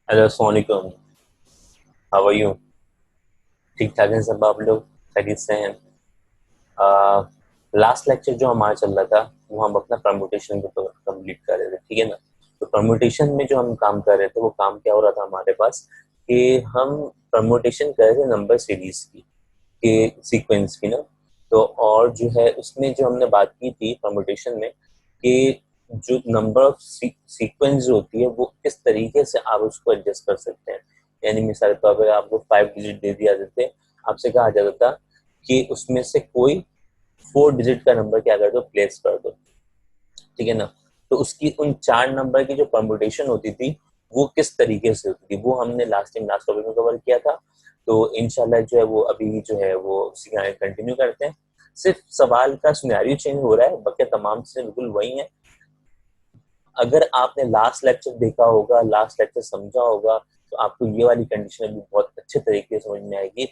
Hello, अस्सलाम वालेकुम। How are you? ठीक ठाक हैं सब आप लोग? खैरियत से हैं? लास्ट लेक्चर जो हमारा चल रहा था वो हम अपना परम्यूटेशन को कंप्लीट कर रहे थे, ठीक है ना। तो परम्यूटेशन में जो हम काम कर रहे थे वो काम क्या हो रहा था हमारे पास कि हम परम्यूटेशन कर रहे थे नंबर सीरीज की, के सीक्वेंस की ना। तो और जो है उसमें जो हमने बात की थी परम्यूटेशन में कि जो नंबर ऑफ सीक्वेंस जो होती है वो किस तरीके से आप उसको एडजस्ट कर सकते हैं। यानी मिसाल के तौर पर आपको 5 डिजिट दे दिया जाते, आपसे कहा जाता था कि उसमें से कोई 4 डिजिट का नंबर क्या कर दो, प्लेस कर दो, ठीक है ना। तो उसकी उन 4 नंबर की जो परम्यूटेशन होती थी वो किस तरीके से होती थी वो हमने लास्ट टॉपिक में कवर किया था। तो इंशाल्लाह जो है वो अभी जो है वो उसी का कंटिन्यू करते हैं। सिर्फ सवाल का सिनेरियो चेंज हो रहा है, बाकी तमाम चीजें बिल्कुल वही है। अगर आपने लास्ट लेक्चर देखा होगा, लास्ट लेक्चर समझा होगा, तो आपको ये वाली कंडीशन भी बहुत अच्छे तरीके से समझ में आएगी।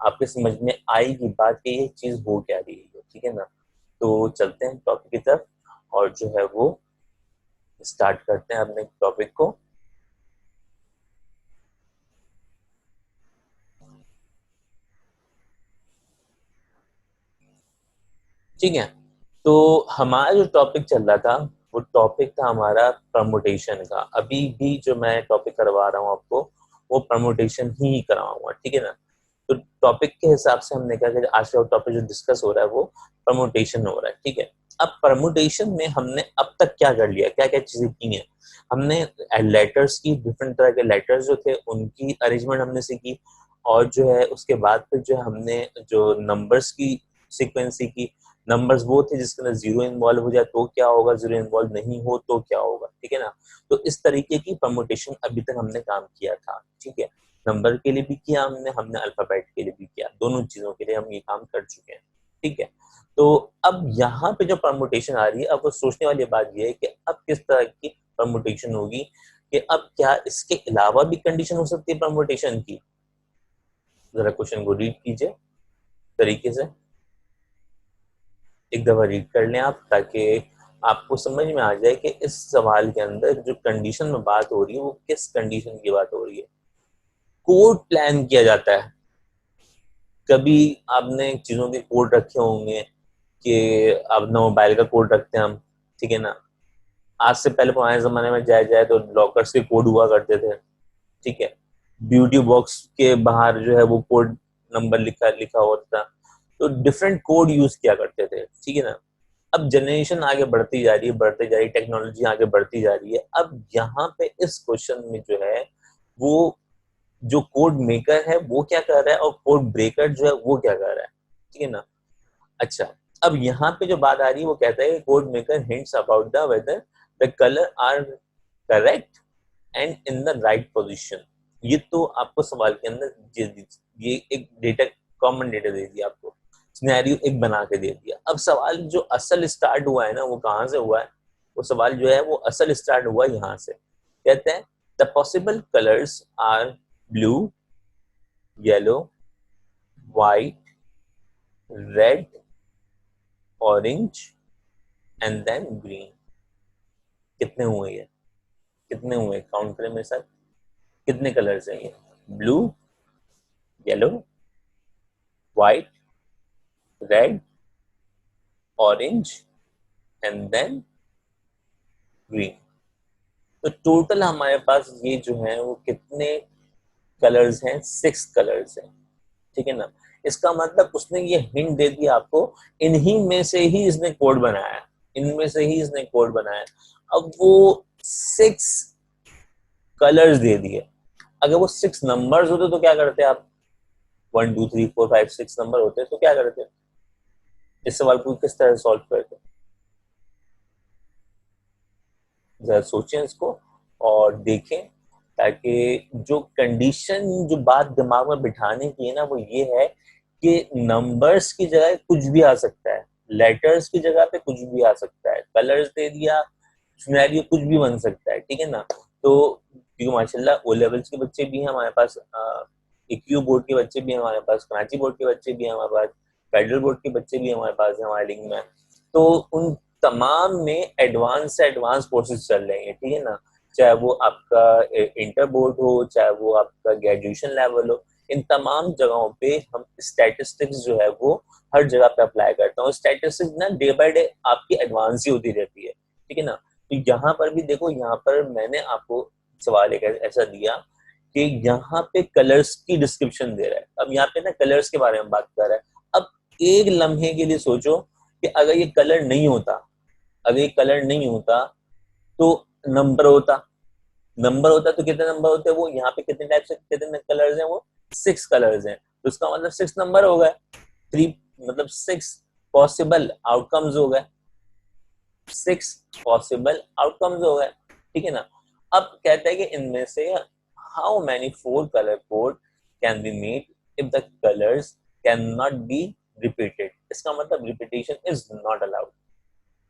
आपके समझ में आएगी बात कि ये चीज हो क्या रही है, ठीक है ना। तो चलते हैं टॉपिक की तरफ और जो है वो स्टार्ट करते हैं अपने टॉपिक को। ठीक है, तो हमारा जो टॉपिक चल रहा था वो टॉपिक था हमारा परमुटेशन का। अभी भी जो मैं टॉपिक करवा रहा हूँ आपको वो परमुटेशन ही कराऊंगा, ठीक है ना। तो टॉपिक के हिसाब से हमने कहा कि आज का टॉपिक जो डिस्कस हो रहा है वो परमुटेशन हो रहा है, ठीक है। अब परमुटेशन में हमने अब तक क्या कर लिया, क्या क्या चीजें की हैं। हमने लेटर्स की, डिफरेंट तरह के लेटर्स जो थे उनकी अरेंजमेंट हमने सीखी। और जो है उसके बाद फिर जो हमने जो नंबर्स की सीक्वेंस सीखी। नंबर्स वो थे जिसके अंदर जीरो इन्वॉल्व हो जाए तो क्या होगा, जीरो इन्वॉल्व नहीं हो तो क्या होगा, ठीक है ना। तो इस तरीके की परमुटेशन अभी तक हमने काम किया था, ठीक है। नंबर के लिए भी किया हमने हमने अल्फाबेट के लिए भी किया, दोनों चीजों के लिए हम ये काम कर चुके हैं, ठीक है। तो अब यहाँ पे जो परमुटेशन आ रही है, अब वो सोचने वाली बात ये है कि अब किस तरह की परमुटेशन होगी, कि अब क्या इसके अलावा भी कंडीशन हो सकती है परमुटेशन की। जरा क्वेश्चन को रीड कीजिए तरीके से, एक दफा रीड कर लें आप, ताकि आपको समझ में आ जाए कि इस सवाल के अंदर जो कंडीशन में बात हो रही है वो किस कंडीशन की बात हो रही है। कोड प्लान किया जाता है। कभी आपने चीजों के कोड रखे होंगे कि अपना मोबाइल का कोड रखते हैं हम, ठीक है ना। आज से पहले पुराने जमाने में जाया जाए तो लॉकर्स के कोड हुआ करते थे, ठीक है। ब्यूटी बॉक्स के बाहर जो है वो कोड नंबर लिखा लिखा होता था। तो डिफरेंट कोड यूज किया करते थे, ठीक है ना। अब जनरेशन आगे बढ़ती जा रही है, बढ़ती जा रही है, टेक्नोलॉजी आगे बढ़ती जा रही है। अब यहाँ पे इस क्वेश्चन में जो है वो जो कोड मेकर है वो क्या कर रहा है और कोड ब्रेकर जो है वो क्या कर रहा है, ठीक है ना। अच्छा, अब यहाँ पे जो बात आ रही है वो कहता है code maker hints about the whether the colour are correct and in the right position. ये तो आपको सवाल के अंदर ये एक डेटा, कॉमन डेटा दे दिया आपको, सिनेरियो एक बना के दे दिया। अब सवाल जो असल स्टार्ट हुआ है ना वो कहाँ से हुआ है, वो सवाल जो है वो असल स्टार्ट हुआ यहाँ से। कहते हैं the possible colours are blue, yellow, white, red, orange and then green. कितने हुए ये, कितने हुए, काउंट करें मेरे साथ। कितने कलर्स हैं ये? Blue, yellow, white, red, orange and then green. तो टोटल हमारे पास ये जो है वो कितने कलर्स हैं? 6 कलर्स हैं, ठीक है ना। इसका मतलब उसने ये हिंट दे दिया आपको, इन्हीं में से ही इसने कोड बनाया, इनमें से ही इसने कोड बनाया। अब वो 6 कलर्स दे दिए। अगर वो 6 नंबर्स होते तो क्या करते आप? 1 2 3 4 5 6 नंबर होते तो क्या करते? इस सवाल को किस तरह सॉल्व करते? जरा सोचें इसको और देखें, ताकि जो कंडीशन, जो बात दिमाग में बिठाने की है ना वो ये है कि नंबर्स की जगह कुछ भी आ सकता है, लेटर्स की जगह पे कुछ भी आ सकता है, कलर्स दे दिया, सिनेरियो कुछ भी बन सकता है, ठीक है ना। तो क्योंकि माशाल्लाह ओ लेवल्स के बच्चे भी हैं हमारे पास, इक्यू बोर्ड के बच्चे भी हैं हमारे पास, कराची बोर्ड के बच्चे भी हैं हमारे पास, फेडरल बोर्ड के बच्चे भी हमारे पास हैं हमारे लिंक में। तो उन तमाम में एडवांस से एडवांस कोर्सेज चल रहे हैं, ठीक है ना। चाहे वो आपका इंटर बोर्ड हो, चाहे वो आपका ग्रेजुएशन लेवल हो, इन तमाम जगहों पे हम स्टैटिस्टिक्स जो है वो हर जगह पे अप्लाई करता हूँ। स्टैटिस्टिक्स ना डे बाय डे आपकी एडवांस ही होती रहती है, ठीक है ना। तो यहाँ पर भी देखो, यहाँ पर मैंने आपको सवाल एक ऐसा दिया कि यहाँ पे कलर्स की डिस्क्रिप्शन दे रहा है। अब यहाँ पे ना कलर्स के बारे में बात कर रहा है। अब एक लम्हे के लिए सोचो कि अगर ये कलर नहीं होता, अगर ये कलर नहीं होता तो नंबर होता, नंबर होता तो कितने नंबर होते हैं वो, यहाँ पे कितने टाइप से कितने कलर्स हैं वो 6 कलर्स हैं, तो इसका मतलब 6 नंबर हो गए, 3 मतलब 6 पॉसिबल आउटकम्स हो गए, 6 पॉसिबल आउटकम्स हो गए, ठीक है ना। अब कहता है कि इनमें से how many 4 colour code can be made if the colours can not be repeated. इसका मतलब रिपीटेशन इज नॉट अलाउड।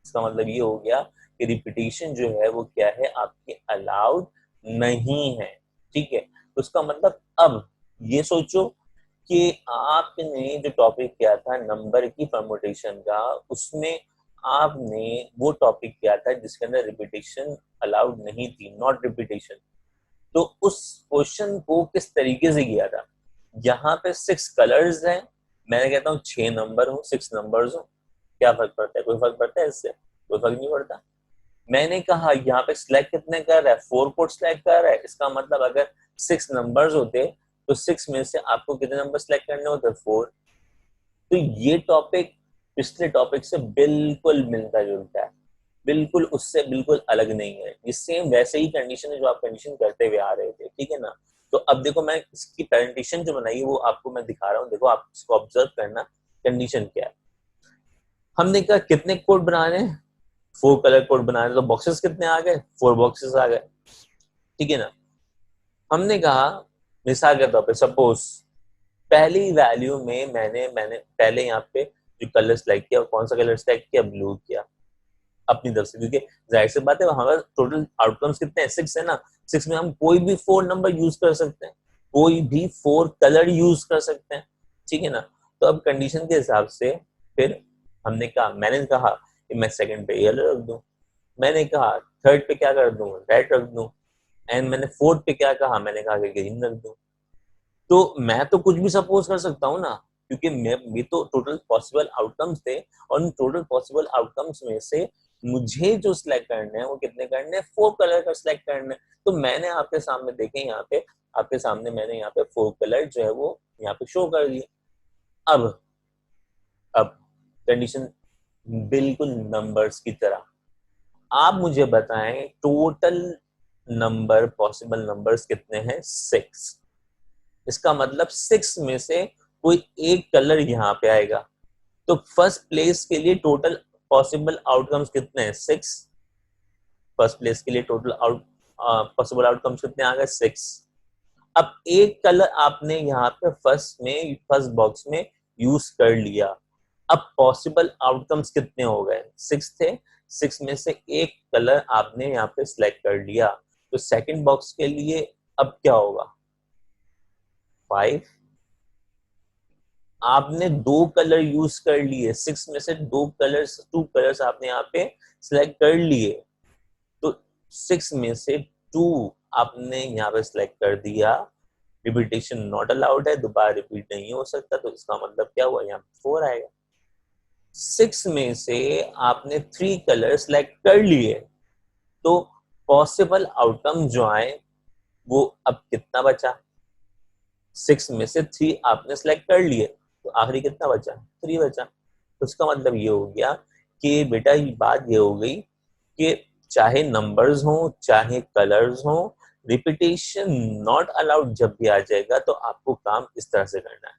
इसका मतलब ये हो गया कि रिपीटेशन जो है वो क्या है, आपके अलाउड नहीं है, ठीक है। तो उसका मतलब अब ये सोचो कि आपने जो टॉपिक किया था नंबर की परमुटेशन का, उसमें आपने वो टॉपिक किया था जिसके अंदर रिपीटेशन अलाउड नहीं थी, नॉट रिपीटेशन। तो उस क्वेश्चन को किस तरीके से किया था, यहाँ पे 6 कलर्स हैं, मैंने कहता हूँ 6 नंबर हो, 6 नंबर्स हो, क्या फर्क पड़ता है, कोई फर्क पड़ता है इससे, कोई फर्क नहीं पड़ता। मैंने कहा यहाँ पे सिलेक्ट कितने कर रहा है, 4 कोड सिलेक्ट कर रहा है, इसका मतलब अगर 6 नंबर्स होते तो 6 में से आपको कितने नंबर सिलेक्ट करने होते, 4। तो ये टॉपिक पिछले टॉपिक से बिल्कुल मिलता जुलता है, बिल्कुल उससे बिल्कुल अलग नहीं है। ये सेम वैसे ही कंडीशन है जो आप कंडीशन करते हुए आ रहे थे, ठीक है ना। तो अब देखो मैं इसकी प्रेजेंटेशन जो बनाई है वो आपको मैं दिखा रहा हूँ, देखो आप इसको ऑब्जर्व करना, कंडीशन क्या है। हमने कहा कितने कोड बनाने, 4 कलर कोड बनाने, तो बॉक्सेस कितने आ गए, 4 बॉक्सेस आ गए, ठीक है ना। हमने कहा मिसाल के तौर पे सपोज पहली वैल्यू में मैंने पहले यहाँ पे जो कलर सिलेक्ट किया, कौन सा कलर सिलेक्ट किया, ब्लू किया अपनी तरफ से, क्योंकि जाहिर सी बात है हमारा टोटल आउटकम्स कितने हैं, 6 है ना। 6 में हम कोई भी 4 नंबर यूज कर सकते हैं, कोई भी 4 कलर यूज कर सकते हैं, ठीक है ना। तो अब कंडीशन के हिसाब से फिर हमने कहा, मैंने कहा कि मैं सेकंड पे येलो रख दूं, मैंने कहा थर्ड पे क्या कर दूं, रेड रख दूं, एंड मैंने फोर्थ पे क्या कहा, मैंने कहा कि ग्रीन रख दूं। तो मैं तो कुछ भी सपोज कर सकता हूँ ना, क्योंकि मैं तो टोटल पॉसिबल आउटकम्स थे, और उन टोटल पॉसिबल आउटकम्स में से मुझे जो सिलेक्ट करने हैं वो कितने करने हैं, 4 कलर का सिलेक्ट करने हैं। तो मैंने आपके सामने देखे, यहाँ पे आपके सामने मैंने यहाँ पे 4 कलर जो है वो यहाँ पे शो कर दिए। अब कंडीशन बिल्कुल नंबर्स की तरह, आप मुझे बताएं टोटल नंबर पॉसिबल नंबर्स कितने हैं, 6। इसका मतलब 6 में से कोई एक कलर यहाँ पे आएगा, तो फर्स्ट प्लेस के लिए टोटल पॉसिबल आउटकम्स कितने हैं, 6। फर्स्ट प्लेस के लिए टोटल पॉसिबल आउटकम्स कितने आ गए, 6। अब एक कलर आपने यहाँ पे फर्स्ट बॉक्स में यूज कर लिया, अब पॉसिबल आउटकम्स कितने हो गए, 6 थे, 6 में से एक कलर आपने यहाँ पे सिलेक्ट कर लिया, तो सेकंड बॉक्स के लिए अब क्या होगा, 5। आपने 2 कलर यूज कर लिए, 6 में से 2 कलर्स आपने यहाँ पे सिलेक्ट कर लिए, तो 6 में से 2 आपने यहाँ पे सिलेक्ट कर दिया, रिपीटेशन नॉट अलाउड है, दोबारा रिपीट नहीं हो सकता, तो इसका मतलब क्या हुआ, यहाँ 4 आएगा। 6 में से आपने 3 कलर सिलेक्ट कर लिए, तो पॉसिबल आउटकम जो आए वो अब कितना बचा, 6 में से 3 आपने सिलेक्ट कर लिए, तो आखिरी कितना बचा, 3 बचा। तो उसका मतलब ये हो गया कि बेटा ये बात ये हो गई कि चाहे नंबर्स हो चाहे कलर्स हो, रिपीटेशन नॉट अलाउड जब भी आ जाएगा तो आपको काम इस तरह से करना है,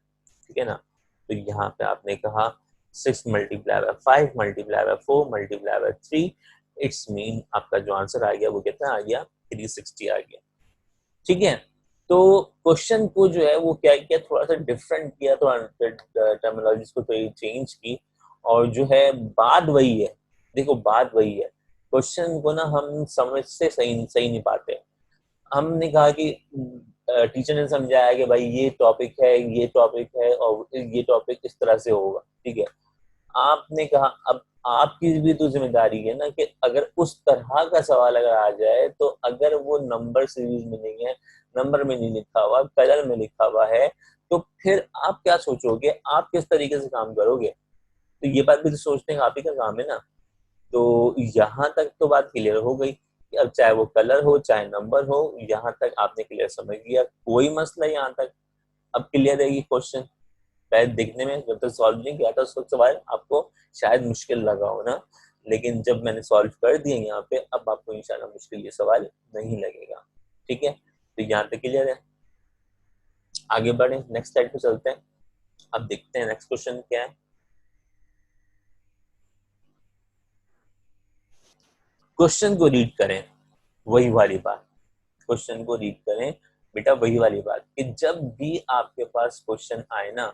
ठीक है ना। तो यहाँ पे आपने कहा 6 multiply by 5 multiply by 4 multiply by 3, it's mean आपका जो आंसर आ गया वो कितना आ गया, 360 आ गया, ठीक है। तो क्वेश्चन को जो है वो क्या किया, थोड़ा सा डिफरेंट किया, थोड़ा टर्मिनोलॉजीज को थोड़ी चेंज की, और जो है बात वही है, देखो बात वही है, क्वेश्चन को ना हम समझ से सही नहीं पाते। हमने कहा कि टीचर ने समझाया कि भाई ये टॉपिक है, ये टॉपिक है और ये टॉपिक इस तरह से होगा, ठीक है। आपने कहा अब आपकी भी तो जिम्मेदारी है ना कि अगर उस तरह का सवाल अगर आ जाए तो अगर वो नंबर सीरीज में नहीं है, नंबर में नहीं लिखा हुआ, कलर में लिखा हुआ है, तो फिर आप क्या सोचोगे, आप किस तरीके से काम करोगे? तो ये बात भी तो सोचने का आप ही का काम है ना। तो यहाँ तक तो बात क्लियर हो गई कि अब चाहे वो कलर हो चाहे नंबर हो, यहाँ तक आपने क्लियर समझ लिया, कोई मसला यहाँ तक। अब क्लियर है ये क्वेश्चन? शायद देखने में जब तक सॉल्व नहीं किया था उसको सवाल आपको शायद मुश्किल लगा हो ना, लेकिन जब मैंने सॉल्व कर दिया यहाँ पे, अब आपको इंशाल्लाह मुश्किल ये सवाल नहीं लगेगा। ठीक है, तो यहाँ तक क्लियर है। आगे बढ़े, नेक्स्ट स्लाइड पे चलते हैं। अब देखते हैं नेक्स्ट क्वेश्चन क्या है। क्वेश्चन को रीड करें, वही वाली बात, क्वेश्चन को रीड करें बेटा, वही वाली बात कि जब भी आपके पास क्वेश्चन आए ना,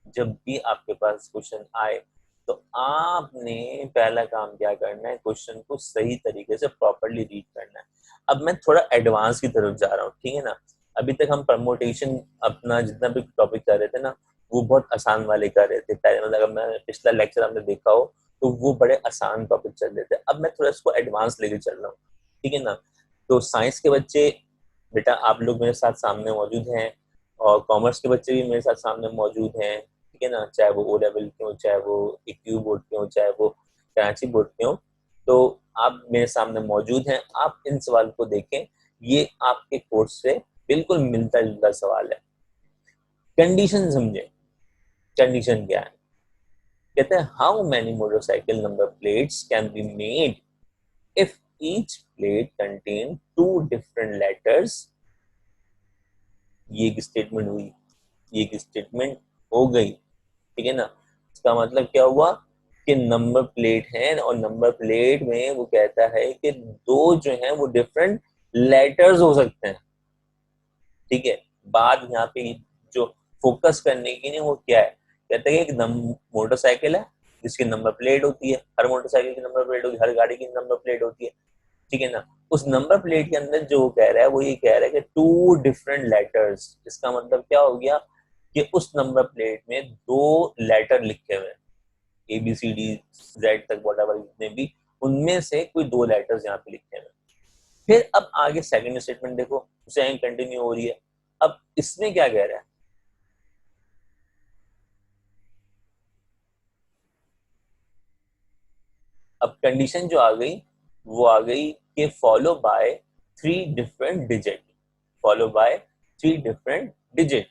जब भी आपके पास क्वेश्चन आए तो आपने पहला काम क्या करना है, क्वेश्चन को सही तरीके से प्रॉपरली रीड करना है। अब मैं थोड़ा एडवांस की तरफ जा रहा हूँ, ठीक है ना। अभी तक हम परमोटेशन अपना जितना भी टॉपिक कर रहे थे ना, वो बहुत आसान वाले कर रहे थे पहले, मतलब अगर मैं पिछला लेक्चर आपने देखा हो तो वो बड़े आसान टॉपिक चल रहे थे। अब मैं थोड़ा इसको एडवांस लेके चल रहा हूँ, ठीक है ना। तो साइंस के बच्चे बेटा आप लोग मेरे साथ सामने मौजूद हैं, और कॉमर्स के बच्चे भी मेरे साथ सामने मौजूद हैं, ठीक है ना। चाहे वो ओ लेवल के हो, चाहे वो IQ बोर्ड के हो, चाहे वो कराची बोर्ड के हो, तो आप मेरे सामने मौजूद हैं। आप इन सवाल को देखें, ये आपके कोर्स से बिल्कुल मिलता जुलता सवाल है। कंडीशन समझे, कंडीशन क्या है? कहते हैं how many motorcycle number plates can be made if each plate contain two different letters. ये एक स्टेटमेंट हुई, ये एक स्टेटमेंट हो गई, ठीक है ना। इसका मतलब क्या हुआ कि नंबर प्लेट है और नंबर प्लेट में वो कहता है कि दो जो है वो डिफरेंट लेटर्स हो सकते हैं, ठीक है। बात यहाँ पे जो फोकस करने की नहीं वो क्या है, कहते हैं कि एक मोटरसाइकिल है जिसकी नंबर प्लेट होती है, हर मोटरसाइकिल की नंबर प्लेट होती है, हर गाड़ी की नंबर प्लेट होती है, ठीक है ना। उस नंबर प्लेट के अंदर जो कह रहा है वो ये कह रहा है कि टू डिफरेंट लेटर्स। इसका मतलब क्या हो गया कि उस नंबर प्लेट में दो लेटर लिखे हुए हैं, ABCD Z तक वॉट एवर जितने भी, उनमें से कोई दो लेटर्स यहाँ पे लिखे हुए हैं। फिर अब आगे सेकंड स्टेटमेंट देखो, सेकंड कंटिन्यू हो रही है। अब इसमें क्या कह रहा है, अब कंडीशन जो आ गई वो आ गई कि follow by 3 different digit, follow by 3 different digit.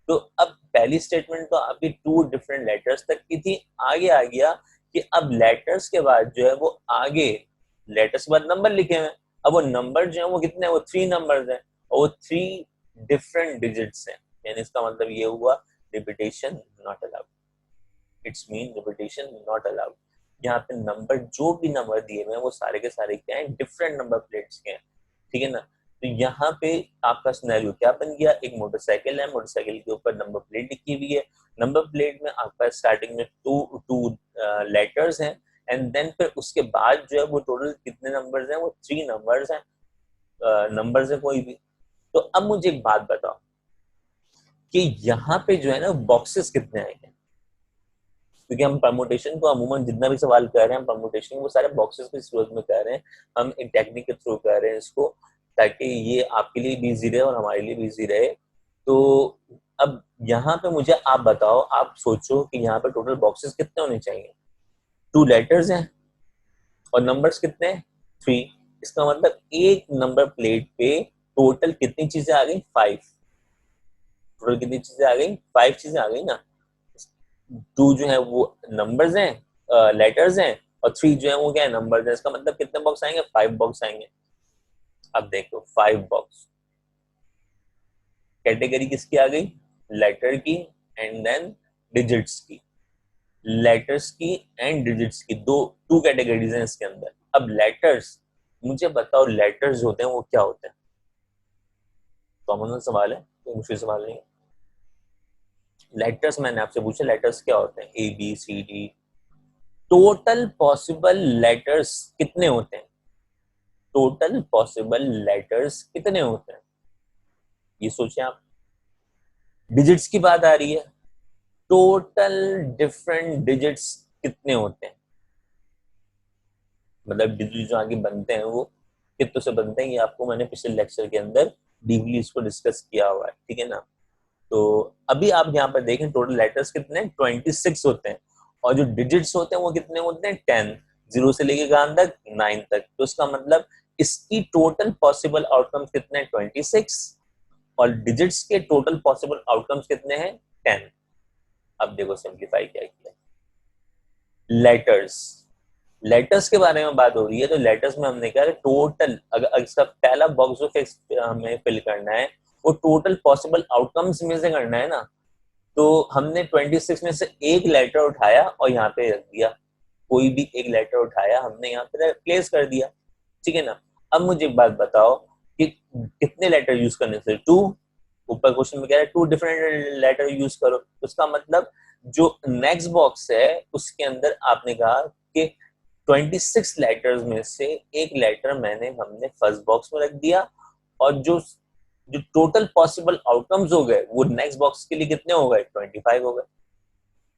तो अब पहली स्टेटमेंट तो आपकी 2 डिफरेंट लेटर्स तक की थी, आगे आ गया कि अब लेटर्स के बाद जो है वो आगे, लेटर्स के बाद नंबर लिखे हुए हैं। अब वो नंबर जो है वो कितने हैं, वो 3 नंबर्स हैं, और वो 3 डिफरेंट डिजिट्स हैं। यानी इसका मतलब ये हुआ repetition not allowed, it's mean repetition not allowed. यहाँ पे नंबर जो भी नंबर दिए हुए हैं वो सारे के सारे क्या है, डिफरेंट नंबर प्लेट्स के हैं, ठीक है ना। तो यहाँ पे आपका सिनेरियो क्या बन गया, एक मोटरसाइकिल है, मोटरसाइकिल के ऊपर नंबर प्लेट लिखी हुई है, नंबर प्लेट में आपका स्टार्टिंग में टू टू लेटर्स हैं, एंड देन फिर उसके बाद जो है वो टोटल कितने नंबर्स हैं, वो 3 नंबर्स हैं, नंबर्स है कोई भी। तो अब मुझे एक बात बताओ कि यहाँ पे जो है ना बॉक्सेस कितने आएंगे, क्योंकि हम परमुटेशन को अमूमन जितना भी सवाल कर रहे हैं, हम परमुटेशन वो सारे बॉक्सेस की सूरत में कर रहे हैं, हम एक टेक्निक के थ्रू कर रहे हैं इसको, ताकि ये आपके लिए भी इजी रहे और हमारे लिए भी इजी रहे। तो अब यहाँ पे मुझे आप बताओ, आप सोचो कि यहाँ पे टोटल बॉक्सेस कितने होने चाहिए। 2 लेटर्स हैं और नंबर्स कितने हैं, 3। इसका मतलब एक नंबर प्लेट पे टोटल कितनी चीजें आ गई, 5। टोटल कितनी चीजें आ गई, 5 चीजें आ गई ना। 2 जो है वो नंबर्स हैं, लेटर्स हैं, और 3 जो है वो क्या है, नंबर्स हैं। इसका मतलब कितने बॉक्स आएंगे, 5 बॉक्स आएंगे। अब देखो 5 बॉक्स, कैटेगरी किसकी आ गई, लेटर की एंड देन डिजिट्स की, लेटर्स की एंड डिजिट्स की, दो 2 कैटेगरीज हैं इसके अंदर। अब लेटर्स, मुझे बताओ लेटर्स होते हैं वो क्या होते हैं, कॉमन सवाल है, कोई मुश्किल सवाल नहीं है। लेटर्स मैंने आपसे पूछा, लेटर्स क्या होते हैं, ABCD। टोटल पॉसिबल लेटर्स कितने होते हैं, टोटल पॉसिबल लेटर्स कितने होते हैं, ये सोचें आप। डिजिट्स की बात आ रही है, टोटल डिफरेंट डिजिट्स कितने होते हैं, मतलब डिजिट जो आगे बनते हैं वो कितनों से बनते हैं, ये आपको मैंने पिछले लेक्चर के अंदर डीपली इसको डिस्कस किया हुआ है, ठीक है ना। तो अभी आप यहाँ पर देखें टोटल लेटर्स कितने हैं, 26 होते हैं, और जो डिजिट्स होते हैं वो कितने होते हैं, 10, 0 से लेके कहां तक, 9 तक। तो इसका मतलब इसकी टोटल पॉसिबल आउटकम्स कितने हैं, 26, और डिजिट्स के टोटल पॉसिबल आउटकम्स कितने हैं, 10। अब देखो सिंप्लीफाई क्या किया, लेटर्स, लेटर्स के बारे में बात हो रही है। तो लेटर्स में हमने क्या है, टोटल अगर इसका पहला बॉक्स जो हमें फिल करना है वो टोटल पॉसिबल आउटकम्स में से करना है ना। तो हमने 26 में से एक लेटर उठाया और यहाँ पे रख दिया, कोई भी एक लेटर उठाया हमने यहाँ पे प्लेस कर दिया, ठीक है ना। अब मुझे एक बात बताओ कि कितने लेटर यूज करने से, 2, ऊपर क्वेश्चन में कह रहा है 2 डिफरेंट लेटर यूज करो। उसका मतलब जो नेक्स्ट बॉक्स है उसके अंदर आपने कहा कि 26 लेटर्स में से एक लेटर हमने फर्स्ट बॉक्स में रख दिया, और जो जो टोटल पॉसिबल आउटकम्स हो गए वो नेक्स्ट बॉक्स के लिए कितने हो गए, 25 हो गए।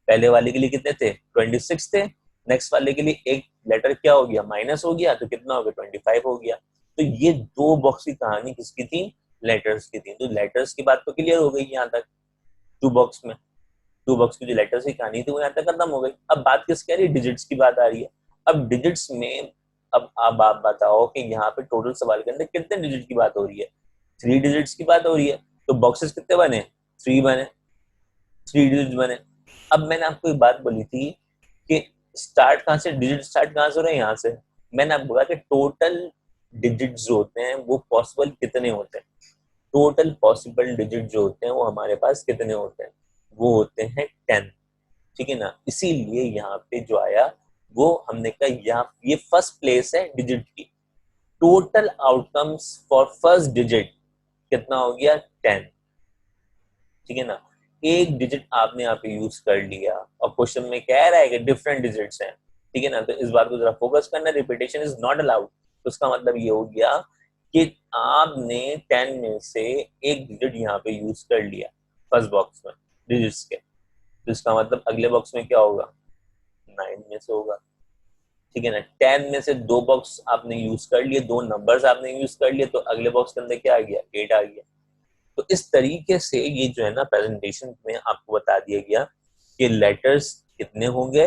पहले वाले के लिए कितने थे, 26 थे, नेक्स्ट वाले के लिए एक लेटर क्या हो गया, माइनस हो गया, तो कितना हो गया, 25 हो गया। तो ये दो बॉक्स की कहानी किसकी थी, लेटर्स की थी। तो लेटर्स की बात तो क्लियर हो गई यहाँ तक, टू बॉक्स में, टू बॉक्स की जो लेटर्स की कहानी थी वो यहाँ तक खत्म हो गई। अब बात किस कह रही है, डिजिट्स की बात आ रही है। अब डिजिट्स में अब आप बताओ कि यहाँ पे टोटल सवाल के अंदर कितने डिजिट की बात हो रही है, 3 डिजिट्स की बात हो रही है। तो बॉक्सेस कितने बने, 3 बने, 3 डिजिट बने। अब मैंने आपको एक बात बोली थी कि स्टार्ट कहां से, डिजिट स्टार्ट कहां से हो रहे हैं, यहाँ से। मैंने आपको बोला कि टोटल डिजिट जो होते हैं वो पॉसिबल कितने होते हैं, टोटल पॉसिबल डिजिट जो होते हैं वो हमारे पास कितने होते हैं, वो होते हैं 10, ठीक है ना। इसीलिए यहाँ पे जो आया वो हमने कहा यहाँ ये फर्स्ट प्लेस है डिजिट की, total outcomes for first digit कितना हो गया, 10, ठीक है ना। एक डिजिट आपने यहाँ पे यूज कर लिया और क्वेश्चन में कह रहा है कि डिफरेंट डिजिट्स हैं, ठीक है ना। तो इस बात को जरा फोकस करना, रिपीटेशन इज नॉट अलाउड। तो उसका मतलब ये हो गया कि आपने 10 में से एक डिजिट यहाँ पे यूज कर लिया फर्स्ट बॉक्स में डिजिट्स के, तो इसका मतलब अगले बॉक्स में क्या होगा, 9 में से होगा, ठीक है ना। 10 में से दो बॉक्स आपने यूज कर लिए, दो नंबर्स आपने यूज कर लिए, तो अगले बॉक्स के अंदर क्या आ गया, 8 आ गया। तो इस तरीके से ये जो है ना प्रेजेंटेशन में आपको बता दिया गया कि लेटर्स कितने होंगे,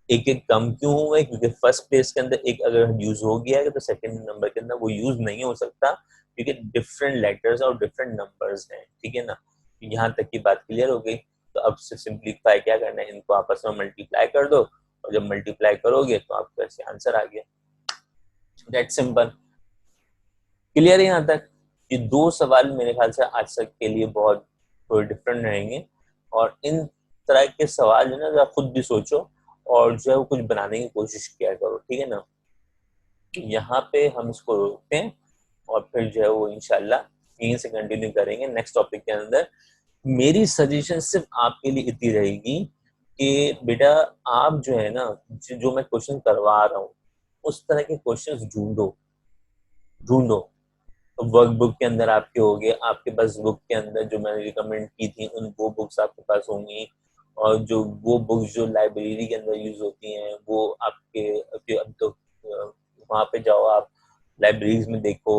एक एक कम क्यों हुए, क्योंकि फर्स्ट प्लेस के अंदर एक अगर यूज हो गया है तो सेकंड नंबर के अंदर वो यूज नहीं हो सकता, क्योंकि डिफरेंट लेटर्स और डिफरेंट नंबर्स हैं, ठीक है ना। यहाँ तक की बात क्लियर हो गई। तो अब से सिंप्लीफाई क्या करना है, इनको आपस में मल्टीप्लाई कर दो, और जब मल्टीप्लाई करोगे तो आपका ऐसे आंसर आ गया, दैट सिंपल। क्लियर है यहाँ तक। ये दो सवाल मेरे ख्याल से आज तक के लिए बहुत थोड़े डिफरेंट रहेंगे, और इन तरह के सवाल जो है ना खुद भी सोचो और जो है वो कुछ बनाने की कोशिश किया करो, ठीक है ना। यहाँ पे हम इसको रोकते हैं और फिर जो है वो इंशाल्लाह यहीं से कंटिन्यू करेंगे नेक्स्ट टॉपिक के अंदर। मेरी सजेशन सिर्फ आपके लिए इतनी रहेगी कि बेटा आप जो है ना जो मैं क्वेश्चन करवा रहा हूँ उस तरह के क्वेश्चंस ढूंढो, ढूंढो। वर्कबुक के अंदर आपके हो गए, आपके पास बुक के अंदर जो मैंने रिकमेंड की थी उन वो बुक्स आपके पास होंगी, और जो वो बुक्स जो लाइब्रेरी के अंदर यूज होती हैं वो आपके अब तो वहाँ पे जाओ आप लाइब्रेरीज में देखो,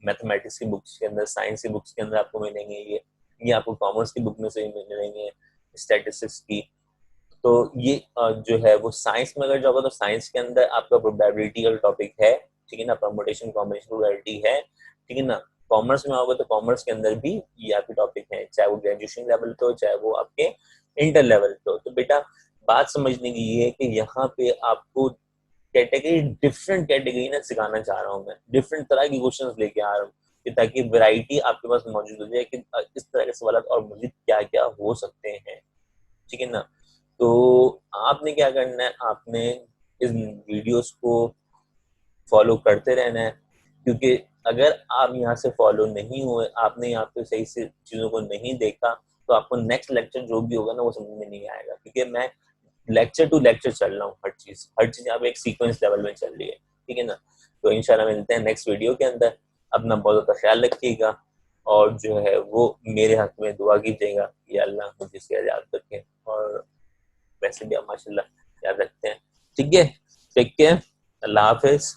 मैथमेटिक्स की बुक्स के अंदर, साइंस की बुक्स के अंदर आपको मिलेंगे ये आपको कॉमर्स की बुक में से ही मिलेंगे, स्टैटिस्टिक्स की। तो ये जो है वो साइंस में अगर जाओगे तो साइंस के अंदर आपका प्रोबेबिलिटी का टॉपिक है, ठीक है ना, परमुटेशन कॉम्बिनेशन प्रोबेबिलिटी है, ठीक है ना। कॉमर्स में आओगे तो कॉमर्स के अंदर भी ये आपके टॉपिक है, चाहे वो ग्रेजुएशन लेवल पे हो चाहे वो आपके इंटर लेवल पे हो। तो बेटा बात समझने की ये है कि यहाँ पे आपको कैटेगरी, डिफरेंट कैटेगरी ना सिखाना चाह रहा हूँ मैं, डिफरेंट तरह की क्वेश्चन लेके आ रहा हूँ ताकि वैरायटी आपके पास मौजूद हो जाए कि इस तरह के सवाल और मजीद क्या क्या हो सकते हैं, ठीक है ना। तो आपने क्या करना है, आपने इस वीडियोस को फॉलो करते रहना है, क्योंकि अगर आप यहाँ से फॉलो नहीं हुए, आपने यहाँ पे सही से चीज़ों को नहीं देखा, तो आपको नेक्स्ट लेक्चर जो भी होगा ना वो समझ में नहीं आएगा, क्योंकि मैं लेक्चर टू लेक्चर चल रहा हूँ, हर चीज़ यहाँ पे एक सीक्वेंस लेवल में चल रही है, ठीक है ना। तो इंशाल्लाह मिलते हैं नेक्स्ट वीडियो के अंदर। अपना बहुत ज़्यादा ख्याल रखिएगा, और जो है वो मेरे हक में दुआ कीजिएगा कि अल्लाह मुझे से याद रखे, और वैसे भी आप माशाल्लाह याद रखते हैं, ठीक है। टेक केयर, अल्लाह हाफिज।